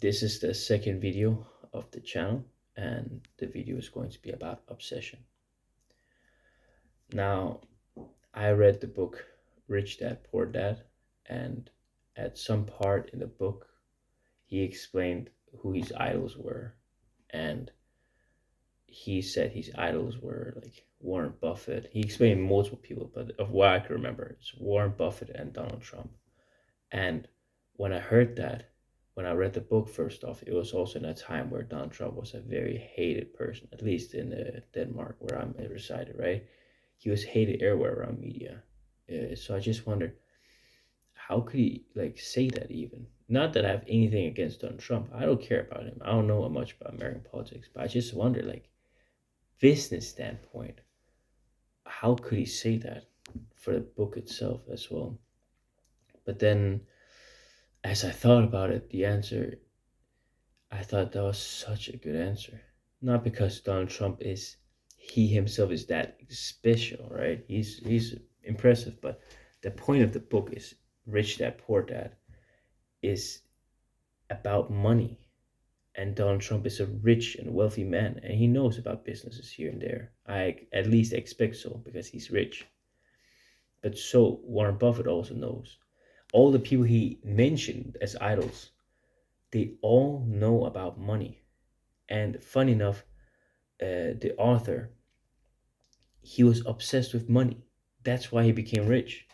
This is the second video of the channel, and the video is going to be about obsession. Now, I read the book Rich Dad Poor Dad, and at some part in the book, he explained who his idols were, and he said his idols were like Warren Buffett. He explained multiple people, but of what I can remember, it's Warren Buffett and Donald Trump. And when I heard that, when I read the book, first off, it was also in a time where Donald Trump was a very hated person, at least in Denmark, where I'm resided, right? He was hated everywhere around media. So I just wondered, how could he like say that even? Not that I have anything against Donald Trump. I don't care about him. I don't know much about American politics, but I just wonder, like, business standpoint, how could he say that for the book itself as well? But then, as I thought about it, the answer, I thought that was such a good answer. Not because Donald Trump is, he himself is that special, right? He's impressive, but the point of the book is Rich Dad Poor Dad is about money. And Donald Trump is a rich and wealthy man, and he knows about businesses here and there. I at least expect so because he's rich. But so Warren Buffett also knows. All the people he mentioned as idols, they all know about money. And funny enough, the author, he was obsessed with money. That's why he became rich.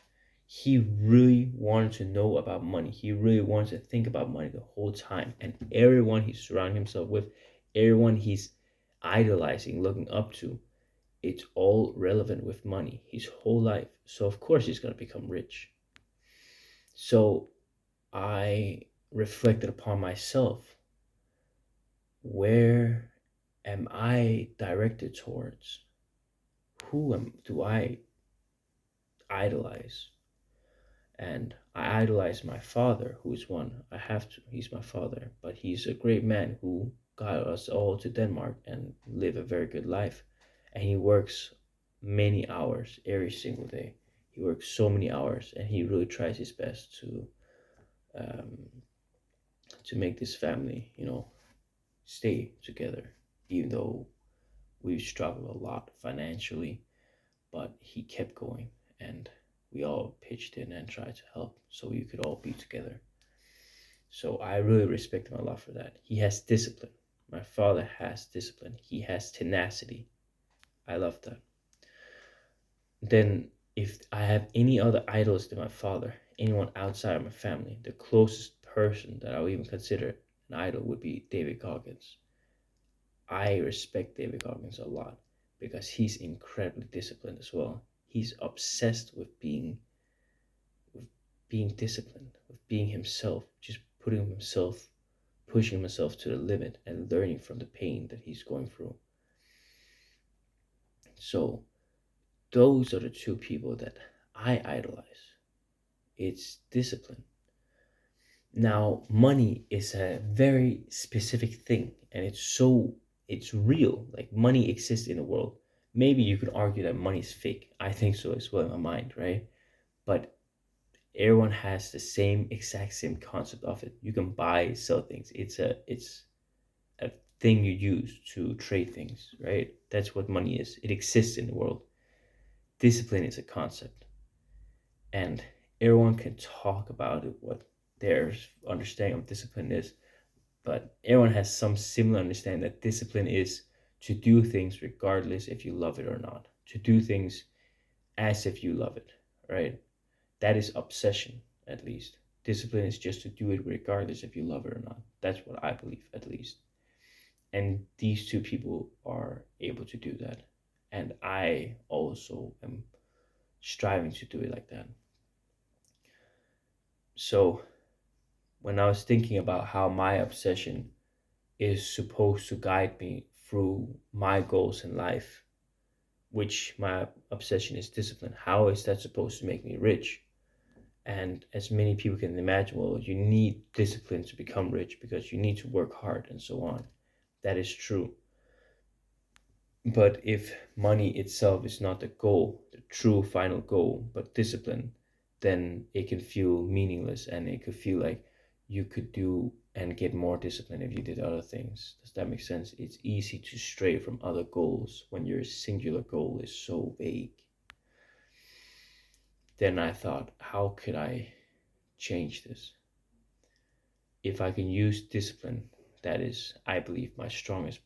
He really wanted to know about money. He really wanted to think about money the whole time. And everyone he's surrounding himself with, everyone he's idolizing, looking up to, it's all relevant with money his whole life. So of course he's gonna become rich. So I reflected upon myself. Where am I directed towards? Do I idolize? And I idolize my father, who is one. I have to. He's my father, but he's a great man who got us all to Denmark and live a very good life. And he works many hours every single day. He works so many hours, and he really tries his best um, to make this family, stay together, even though we've struggled a lot financially, but he kept going, and we all pitched in and tried to help so we could all be together. So I really respect him a lot for that. He has discipline. My father has discipline. He has tenacity. I love that. Then, if I have any other idols than my father, anyone outside of my family, the closest person that I would even consider an idol would be David Goggins. I respect David Goggins a lot because he's incredibly disciplined as well. He's obsessed with being disciplined, with being himself, just putting himself, pushing himself to the limit and learning from the pain that he's going through. So those are the two people that I idolize. It's discipline. Now, money is a very specific thing, and it's real. Like, money exists in the world. Maybe you could argue that money is fake. I think so as well in my mind, right? But everyone has the exact same concept of it. You can buy, sell things. It's a thing you use to trade things, right? That's what money is. It exists in the world. Discipline is a concept, and everyone can talk about it, what their understanding of discipline is, but everyone has some similar understanding that discipline is to do things regardless if you love it or not, to do things as if you love it, right? That is obsession, at least. Discipline is just to do it regardless if you love it or not. That's what I believe, at least. And these two people are able to do that. And I also am striving to do it like that. So when I was thinking about how my obsession is supposed to guide me through my goals in life, which my obsession is discipline, how is that supposed to make me rich? And as many people can imagine, well, you need discipline to become rich because you need to work hard and so on. That is true. But if money itself is not the goal, the true final goal, but discipline, then it can feel meaningless and it could feel like you could do and get more discipline if you did other things. Does that make sense? It's easy to stray from other goals when your singular goal is so vague. Then I thought, how could I change this? If I can use discipline, that is, I believe, my strongest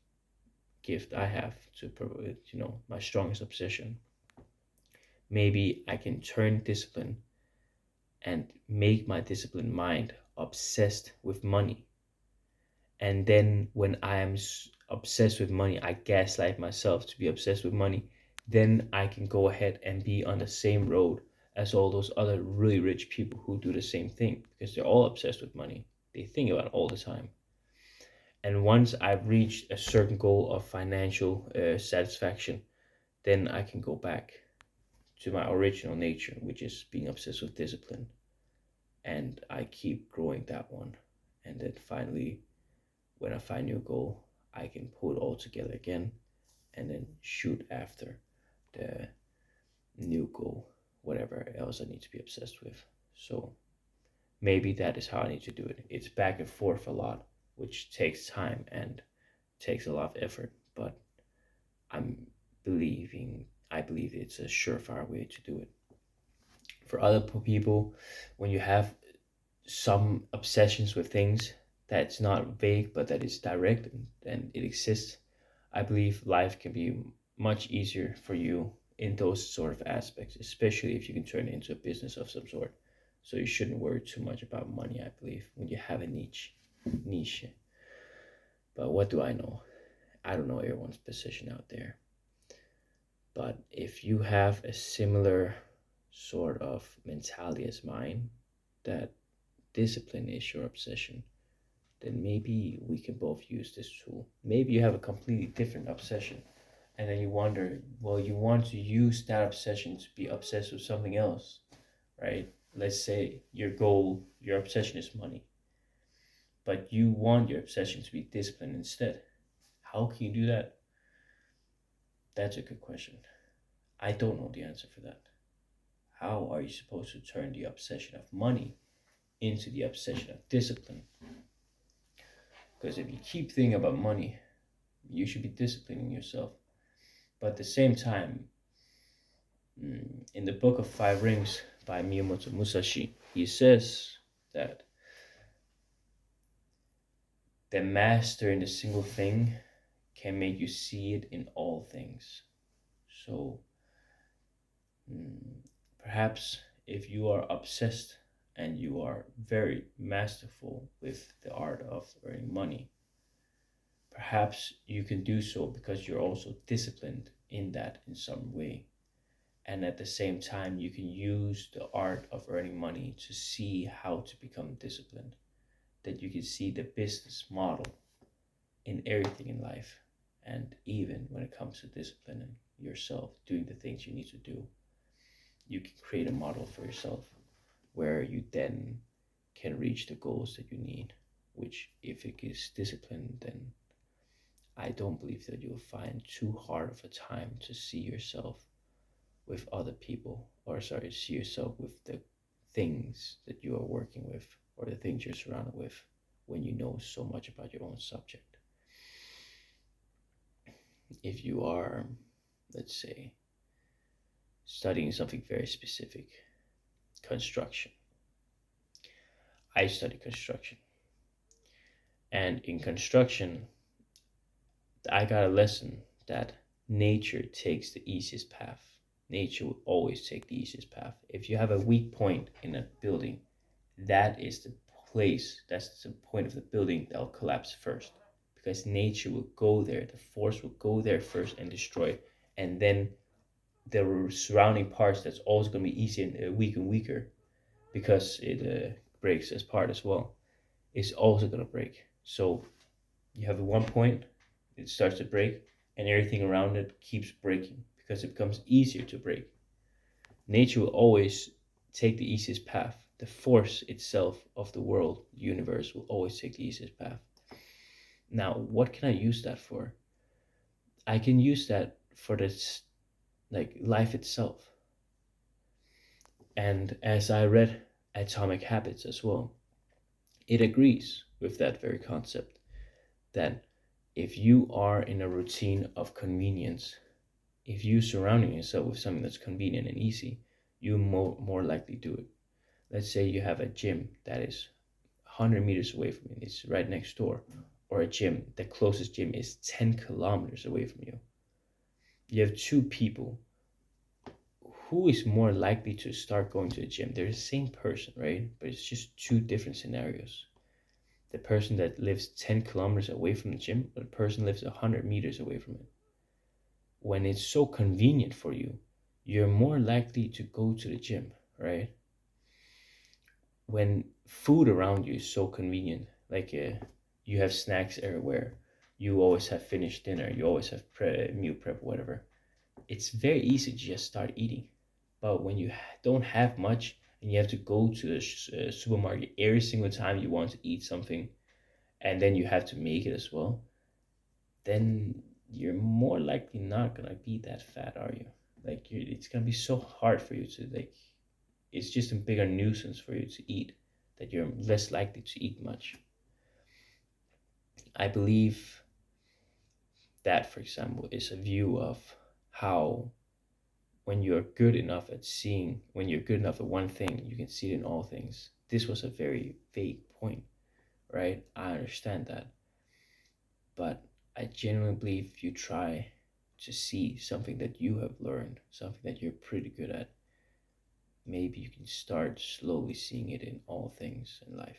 gift I have to provide, my strongest obsession. Maybe I can turn discipline and make my disciplined mind obsessed with money. And then when I am obsessed with money, I gaslight myself to be obsessed with money. Then I can go ahead and be on the same road as all those other really rich people who do the same thing because they're all obsessed with money. They think about it all the time. And once I've reached a certain goal of financial satisfaction, then I can go back to my original nature, which is being obsessed with discipline. And I keep growing that one. And then finally, when I find a new goal, I can pull it all together again and then shoot after the new goal, whatever else I need to be obsessed with. So maybe that is how I need to do it. It's back and forth a lot, which takes time and takes a lot of effort, but I'm I believe it's a surefire way to do it. For other people, when you have some obsessions with things that's not vague but that is direct and it exists, I believe life can be much easier for you in those sort of aspects, especially if you can turn it into a business of some sort. So you shouldn't worry too much about money, I believe, when you have a niche. But what do I know? I don't know everyone's position out there. But if you have a similar sort of mentality as mine, that discipline is your obsession, then maybe we can both use this tool. Maybe you have a completely different obsession, and then you wonder, well, you want to use that obsession to be obsessed with something else, right? Let's say your obsession is money, but you want your obsession to be discipline instead. How can you do that? That's a good question. I don't know the answer for that. How are you supposed to turn the obsession of money into the obsession of discipline? Because if you keep thinking about money, you should be disciplining yourself. But at the same time, in the book of Five Rings by Miyamoto Musashi, he says that the master in a single thing can make you see it in all things. So perhaps if you are obsessed and you are very masterful with the art of earning money, perhaps you can do so because you're also disciplined in that in some way. And at the same time, you can use the art of earning money to see how to become disciplined. That you can see the business model in everything in life. And even when it comes to disciplining yourself, doing the things you need to do, you can create a model for yourself where you then can reach the goals that you need. Which, if it is discipline, then I don't believe that you'll find too hard of a time to see yourself with other people, or sorry, see yourself with the things that you are working with or the things you're surrounded with when you know so much about your own subject. If you are, let's say, studying something very specific, construction. I study construction. And in construction, I got a lesson that nature takes the easiest path. Nature will always take the easiest path. If you have a weak point in a building, that is the that's the point of the building that will collapse first. Because nature will go there, the force will go there first and destroy. And then the surrounding parts that's always going to be easier and weaker because it breaks as part as well, is also going to break. So you have one point, it starts to break, and everything around it keeps breaking because it becomes easier to break. Nature will always take the easiest path. The force itself of the world, the universe, will always take the easiest path. Now, what can I use that for? I can use that for this, like life itself. And as I read Atomic Habits as well, it agrees with that very concept that if you are in a routine of convenience, if you surrounding yourself with something that's convenient and easy, you more likely do it. Let's say you have a gym that is 100 meters away from you, it's right next door, or a gym, the closest gym is 10 kilometers away from you. You have two people. Who is more likely to start going to the gym? They're the same person, right? But it's just two different scenarios. The person that lives 10 kilometers away from the gym, or the person lives 100 meters away from it. When it's so convenient for you, you're more likely to go to the gym, right? When food around you is so convenient, like you have snacks everywhere, you always have finished dinner, you always have meal prep, whatever. It's very easy to just start eating. But when you don't have much and you have to go to the supermarket every single time you want to eat something, and then you have to make it as well, then you're more likely not gonna be that fat, are you? Like it's gonna be so hard for you to like. It's just a bigger nuisance for you to eat that you're less likely to eat much. I believe that, for example, is a view of how when you're good enough at seeing, when you're good enough at one thing, you can see it in all things. This was a very vague point, right? I understand that. But I genuinely believe if you try to see something that you have learned, something that you're pretty good at, maybe you can start slowly seeing it in all things in life.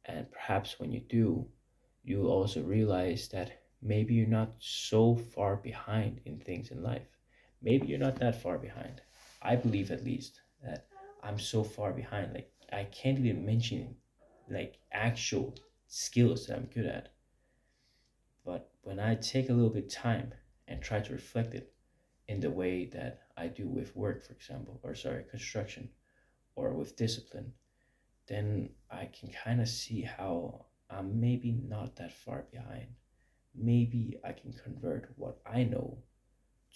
And perhaps when you do, you'll also realize that maybe you're not so far behind in things in life. Maybe you're not that far behind. I believe at least that I'm so far behind. Like I can't even mention like actual skills that I'm good at. But when I take a little bit time and try to reflect it in the way that I do with work, for example, or sorry, construction, or with discipline, then I can kind of see how I'm maybe not that far behind. Maybe I can convert what I know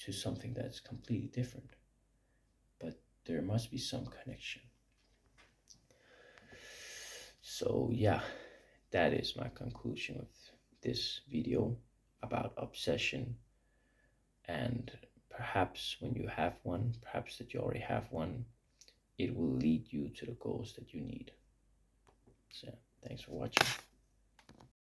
to something that's completely different, but there must be some connection. So, yeah, that is my conclusion with this video about obsession. And perhaps when you have one, perhaps that you already have one, it will lead you to the goals that you need. So, thanks for watching.